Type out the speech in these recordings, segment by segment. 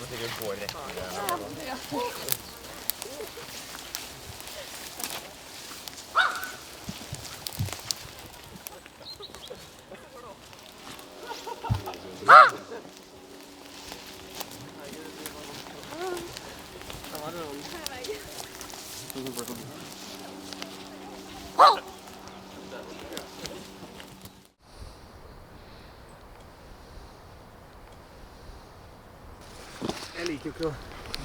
må sikkert gå rett i det. Jeg liker jo ikke å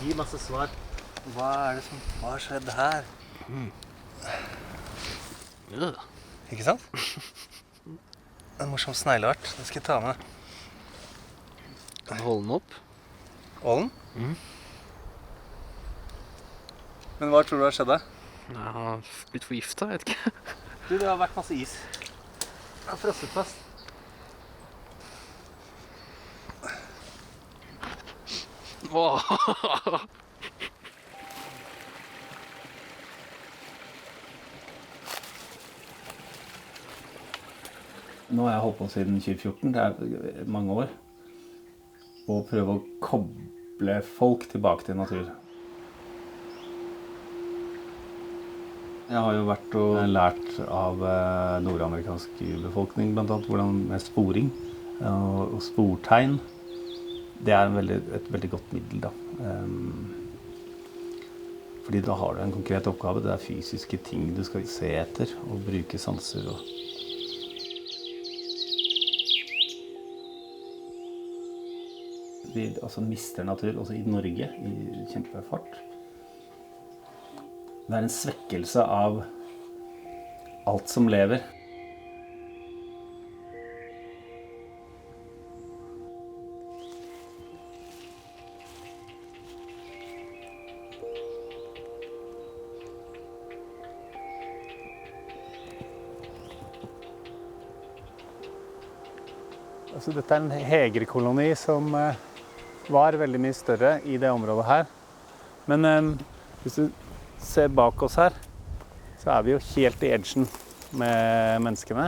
gi masse svar. Hva har skjedd her? Ikke sant? En morsom snegleart, det skal jeg ta med. Kan du holde den opp? Ålen? Men hva tror du har skjedd der? Jeg har blitt forgiftet, jeg vet ikke. Du, det har vært masse is. Jeg har frosset fast. Åh. Nå har jeg holdt på siden 2014, det er mange år, og prøve å koble folk tilbake til natur. Jeg har jo vært og lært av nordamerikansk befolkning, blant annet, hvordan med sporing og sportegn. Det er et veldig godt middel, da. Fordi da har du en konkret oppgave, det er fysiske ting du skal se etter og bruke sanser og... Vi mister natur, også i Norge, i kjempefart. Det er en svekkelse av alt som lever. Dette er en hegerkoloni som var veldig mye større i det området her. Men hvis du ser bak oss her, så er vi jo helt i edgen med menneskene.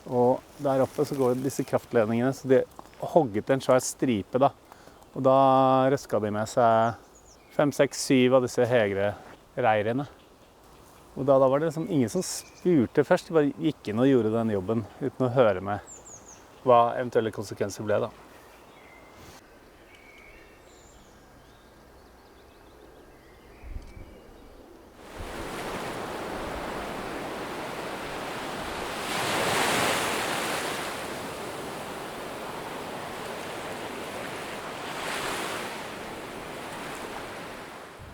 Og der oppe så går disse kraftledningene, så de har hogget en svær stripe da. Og da røska de med seg 5, 6, 7 av disse hegre reirene. Og da var det liksom ingen som spurte først, de bare gikk inn og gjorde den jobben uten å høre med hva eventuelle konsekvenser ble da.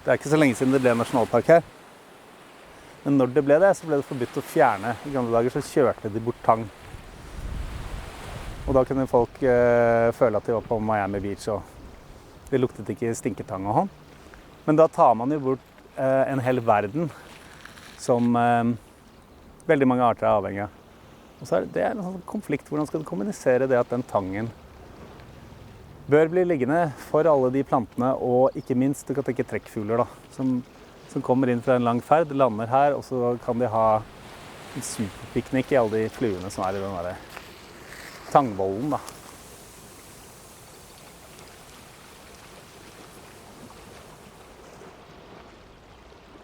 Det er ikke så lenge siden det ble nasjonalpark her. Men når det ble det, så ble det forbudt å fjerne. I gamle dager så kjørte de bort tang. Og da kunne folk føle at de var på Miami Beach, og det luktet ikke stinketang og sånn. Men da tar man jo bort en hel verden som veldig mange arter er avhengig av. Og så er det en sånn konflikt, hvordan skal du kommunisere det at den tangen bør bli liggende for alle de plantene, og ikke minst, du kan tenke trekkfugler da, som kommer inn fra en lang ferd, lander her, og så kan de ha en superpiknik i alle de fluene som er i den der tangbollen da.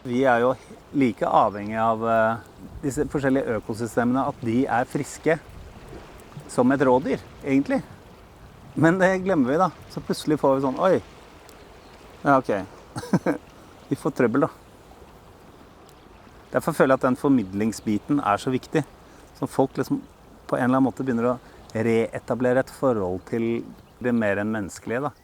Vi er jo like avhengig av disse forskjellige økosystemene, at de er friske som et rådyr, egentlig. Men det glemmer vi da. Så plutselig får vi sånn, oi, ja ok, vi får trøbbel da. Derfor føler jeg at den formidlingsbiten er så viktig. Så folk liksom på en eller annen måte begynner å reetablere et forhold til det mer enn menneskelige da.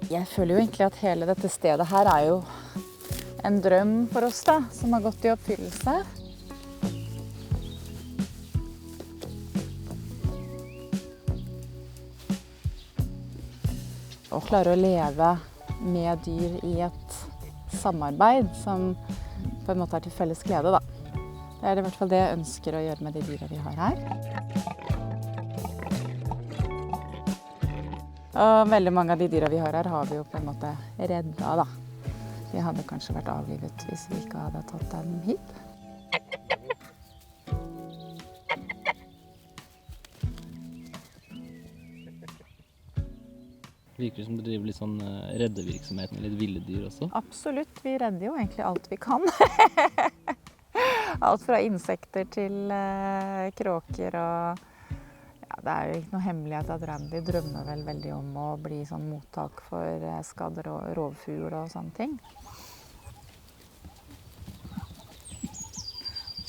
Jeg føler jo egentlig at hele dette stedet her er jo en drøm for oss da, som har gått i oppfyllelse. Å klare å leve med dyr i et samarbeid som på en måte er til felles glede, da. Det er i hvert fall det jeg ønsker å gjøre med de dyra vi har her. Og veldig mange av de dyra vi har her, har vi jo på en måte redda, da. De hadde kanskje vært avlivet hvis vi ikke hadde tatt dem hit. Virker det som du driver litt sånn reddevirksomhet med litt ville dyr også? Absolutt, vi redder jo egentlig alt vi kan. Alt fra insekter til kråker og ja, det er jo ikke noe hemmelighet at Randy drømmer vel veldig om å bli sånn mottak for skadder og rovfugl og sånne ting.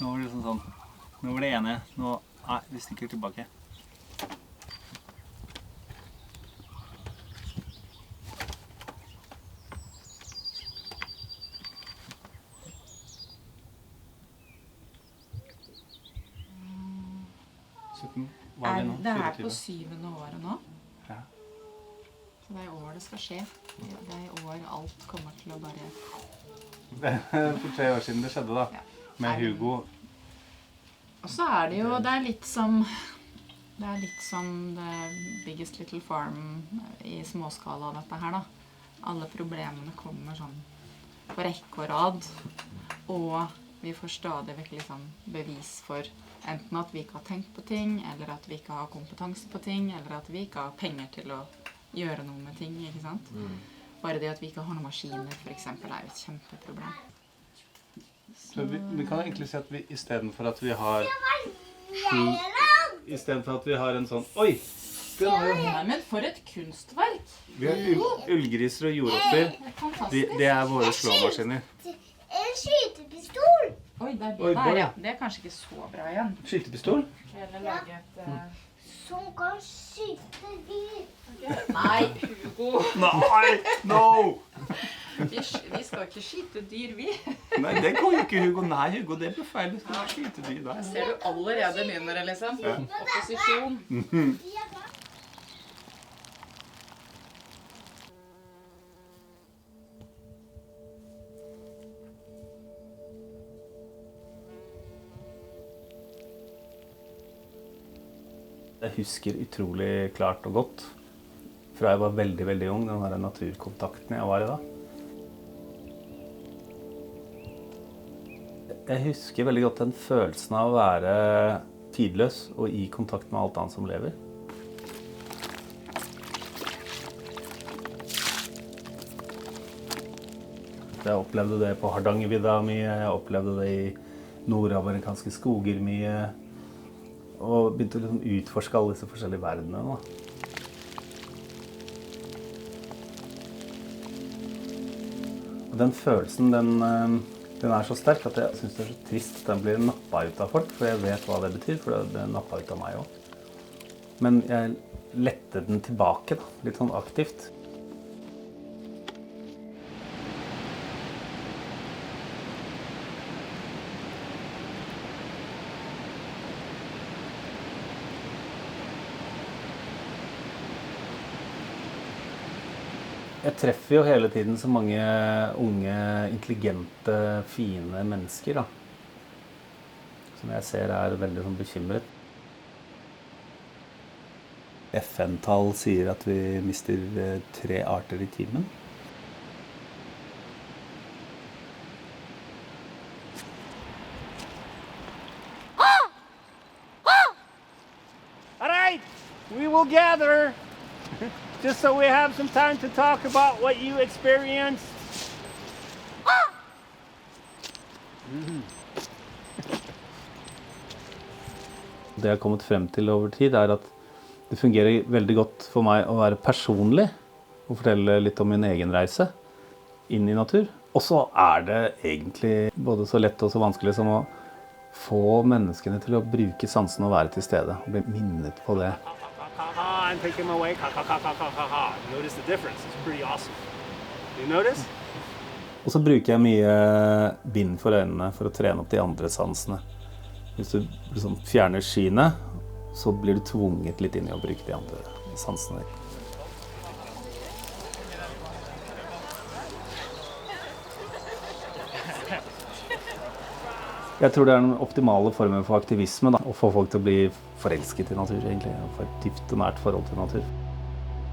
Nå var det sånn, nå var det ene, nei, vi stikker tilbake. Det er på 7. året nå. Ja. Så det er i år det skal skje. Det er i år alt kommer til å bare... For 3 år siden det skjedde da, Ja. med Hugo. Og så er det jo, det er litt som The Biggest Little Farm i småskala dette her da. Alle problemene kommer sånn på rekke og rad, og vi får stadig vekk liksom bevis for enten at vi ikke har tenkt på ting, eller at vi ikke har kompetanse på ting, eller at vi ikke har penger til å gjøre noe med ting, ikke sant? Bare det at vi ikke har noen maskiner, for eksempel, er jo et kjempeproblem. Så vi kan egentlig si at vi, i stedet for at vi har en sånn, oi! Nei, men for et kunstverk! Vi har ullgriser og jordrotter. Det er våre slåmaskiner. En skytepistol! Oi, det er det Oi, der, ja. boy. Det er kanskje ikke så bra igjen. Skytepistol? Eller lage et... Som kan skyte dyr. Nei, Hugo! Nei, no! Vi skal ikke skyte dyr, vi. Nei, det går jo ikke, Hugo. Nei, Hugo, det blir feil. Du skal ikke skyte dyr der. Ser du allerede begynner det, liksom? Ja. Opposisjon. Jeg husker utrolig klart og godt, fra jeg var veldig, veldig ung, den der naturkontakten jeg var i da. Jeg husker veldig godt den følelsen av å være tidløs og i kontakt med alt annet som lever. Jeg opplevde det på Hardangervidda mye, jeg opplevde det i nordamerikanske skoger mye, og begynte å liksom utforske alle disse forskjellige verdenene. Og den følelsen, den er så sterk at jeg synes det er så trist at den blir nappet ut av folk, for jeg vet hva det betyr, for det nappet ut av meg også. Men jeg lette den tilbake, da, litt sånn aktivt. Jeg treffer jo hele tiden så mange unge, intelligente, fine mennesker da. Som jeg ser er veldig sånn bekymret. FN-tall sier at vi mister 3 arter i timen. All right, we will gather. Just so we have some time to talk about what you experienced. Det jeg har kommet frem til over tid er at det fungerer veldig godt for meg å være personlig og fortelle litt om min egen reise inn i natur. Og så er det egentlig både så lett og så vanskelig som å få menneskene til å bruke sansen og være til stede og bli minnet på det. And take him away. Notice the difference. It's pretty awesome. You notice? Og så bruker jeg mye bind for øynene for å trene opp de andre sansene. Hvis du liksom fjerner skyene, så blir du tvunget litt inn i å bruke de andre sansene. Jeg tror det er den optimale formen for aktivisme, da. Å få folk til å bli forelsket i natur, egentlig. Og få et dypt og nært forhold til natur.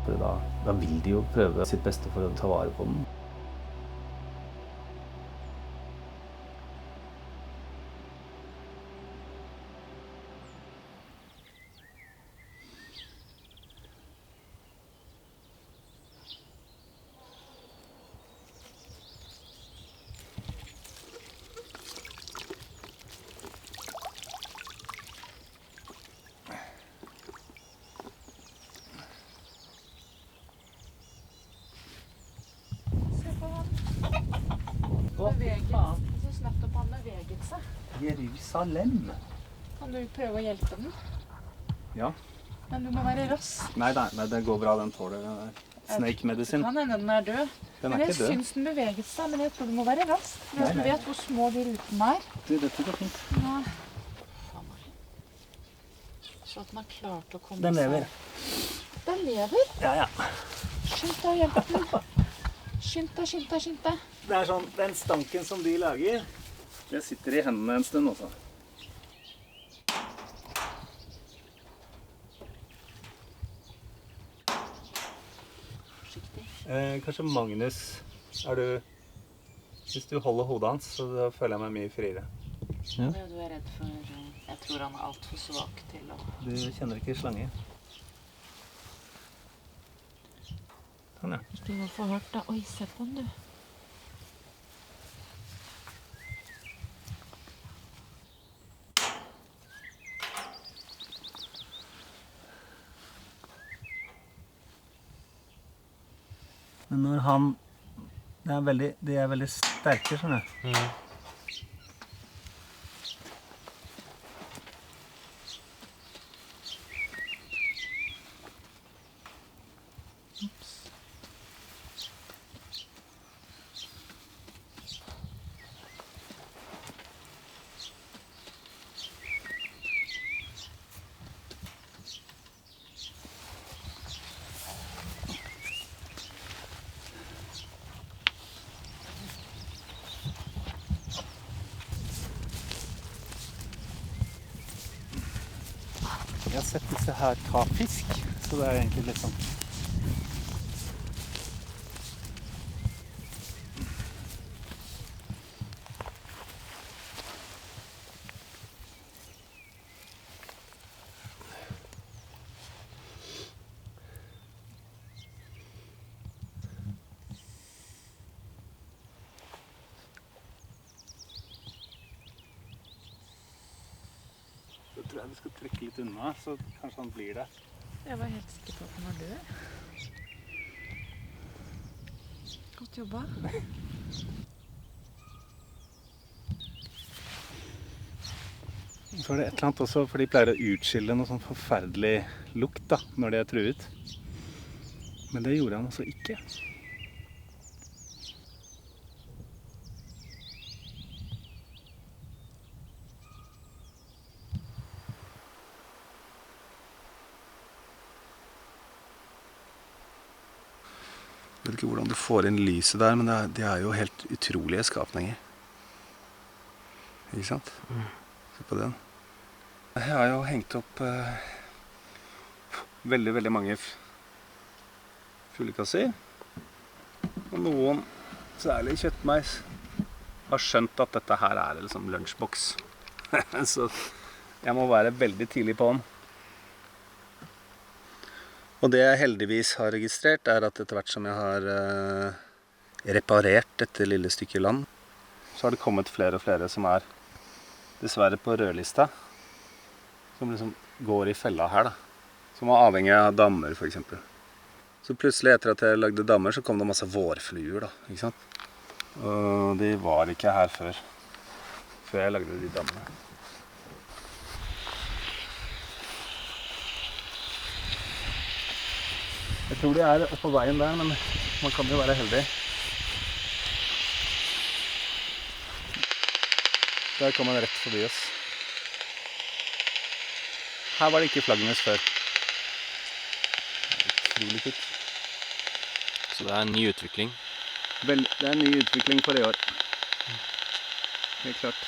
For da vil de jo prøve sitt beste for å ta vare på den. Så nettopp han beveget seg. Jerusalem. Kan du prøve å hjelpe den? Ja. Men du må være rask. Nei, det går bra, den tåler snake-medisin. Kan hende den er død. Den Men er jeg ikke død. syns den beveget seg, men jeg tror du må være rask. For du vet hvor små de rutene er. Dette går fint. Ja. Så at den har klart å komme Den lever. Den lever? Ja. Skynd deg å hjelpe den. Skynd deg. Det er sånn, den stanken som de lager, det sitter i hendene en stund også. Kanskje Magnus, hvis du holder hodet hans, så føler jeg meg mye friere. Ja. Du er redd for, jeg tror han er alt for svak til å... Du kjenner ikke slange. Sånn, ja. Ikke noe for hardt da. Oi, se på den du. Men når de er veldig sterke, sånn jeg. Jeg har sett disse her ta fisk, så det er egentlig litt sånn. Så tror jeg du skal trekke litt unna, så kanskje han blir der. Jeg var helt sikker på at den var død. Godt jobba. Så er det et eller annet også, for de pleier å utskille noe sånn forferdelig lukt da, når de er truet. Men det gjorde han altså ikke. Jeg vet ikke hvordan du får inn lyset der, men det er jo helt utrolige skapninger. Ikke sant? Se på den. Jeg har jo hengt opp veldig mange fuglekasser. Og noen, særlig kjøttmeis, har skjønt at dette her er liksom lunsjboks. Så jeg må være veldig tidlig på den. Og det jeg heldigvis har registrert, er at etter hvert som jeg har reparert dette lille stykket land, så har det kommet flere og flere som er dessverre på rødlista, som liksom går i fella her da, som er avhengig av dammer for eksempel. Så plutselig etter at jeg lagde dammer, så kom det masse vårfluer da, ikke sant? Og de var ikke her før jeg lagde de dammene. Jeg tror de er oppe på veien der, men man kan jo være heldig. Der kom han rett forbi oss. Her var det ikke flaggermus før. Utrolig kult. Så det er en ny utvikling? Det er en ny utvikling for i år. Helt klart.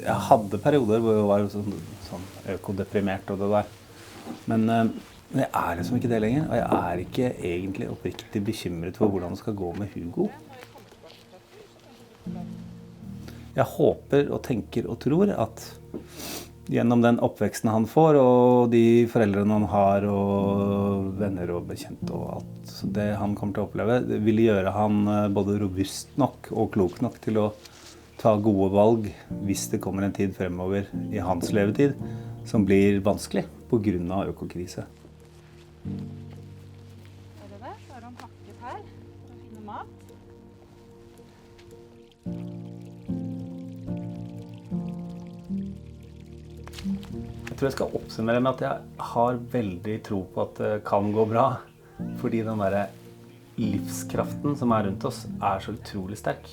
jeg hadde perioder hvor jeg var sånn økodeprimert og det der. Men jeg er liksom ikke det lenger, og jeg er ikke egentlig oppriktig bekymret for hvordan det skal gå med Hugo. Jeg håper og tenker og tror at gjennom den oppveksten han får, og de foreldrene han har, og venner og bekjente og alt det han kommer til å oppleve, det vil gjøre han både robust nok og klok nok til å ta gode valg hvis det kommer en tid fremover i hans levetid som blir vanskelig på grunn av økokrise. Er det det? Så har han pakket her for å finne mat. Jeg tror jeg skal oppsummere med at jeg har veldig tro på at det kan gå bra, fordi den der livskraften som er rundt oss er så utrolig sterk.